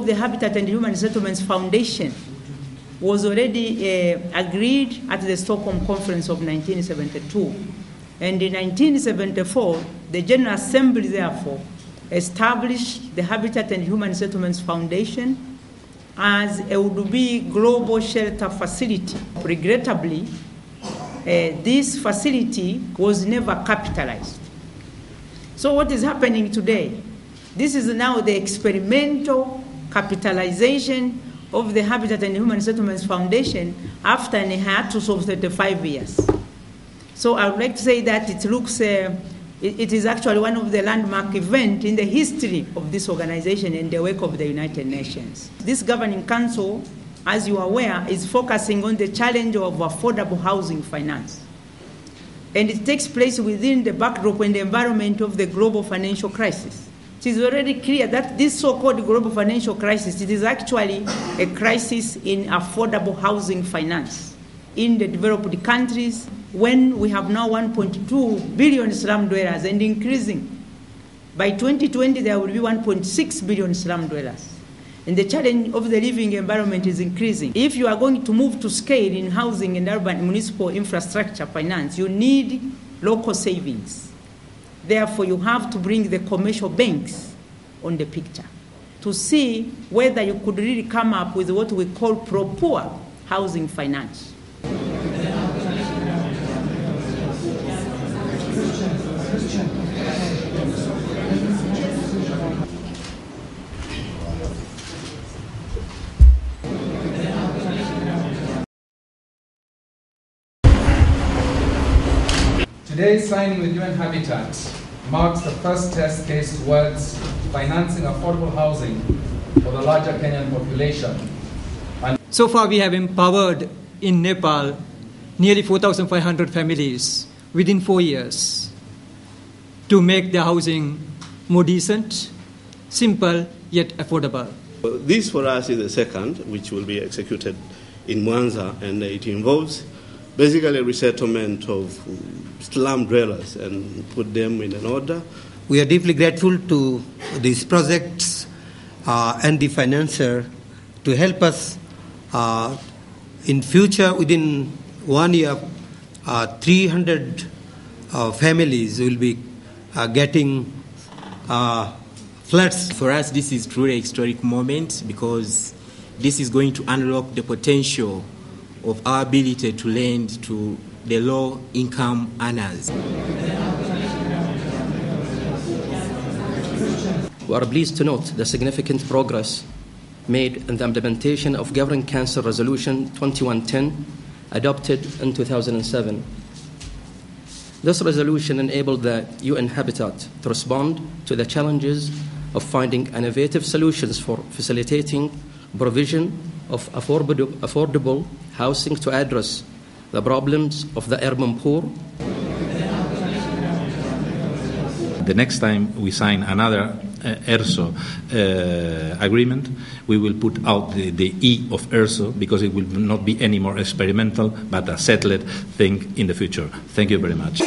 of the Habitat and Human Settlements Foundation was already agreed at the Stockholm Conference of 1972. And in 1974, the General Assembly, therefore, established the Habitat and Human Settlements Foundation as a would-be global shelter facility. Regrettably, this facility was never capitalized. So what is happening today? This is now the experimental capitalization of the Habitat and Human Settlements Foundation after a hiatus of 35 years. So I would like to say that it looks, it is actually one of the landmark events in the history of this organization and the work of the United Nations. This Governing Council, as you are aware, is focusing on the challenge of affordable housing finance. And it takes place within the backdrop and the environment of the global financial crisis. It is already clear that this so-called global financial crisis, it is actually a crisis in affordable housing finance in the developed countries, when we have now 1.2 billion slum dwellers and increasing. By 2020, there will be 1.6 billion slum dwellers. And the challenge of the living environment is increasing. If you are going to move to scale in housing and urban municipal infrastructure finance, you need local savings. Therefore, you have to bring the commercial banks on the picture to see whether you could really come up with what we call pro-poor housing finance. Today's signing with UN Habitat marks the first test case towards financing affordable housing for the larger Kenyan population. So far, we have empowered in Nepal nearly 4,500 families within 4 years to make their housing more decent, simple, yet affordable. This for us is the second, which will be executed in Mwanza, and it involves basically a resettlement of slum dwellers and put them in an order. We are deeply grateful to these projects and the financier to help us in future. Within 1 year, 300 families will be getting flats. For us, this is truly a historic moment because this is going to unlock the potential of our ability to lend to the low-income earners. We are pleased to note the significant progress made in the implementation of Governing Council Resolution 2110, adopted in 2007. This resolution enabled the UN Habitat to respond to the challenges of finding innovative solutions for facilitating provision of affordable housing to address the problems of the urban poor. The next time we sign another ERSO agreement, we will put out the E of ERSO, because it will not be any more experimental, but a settled thing in the future. Thank you very much.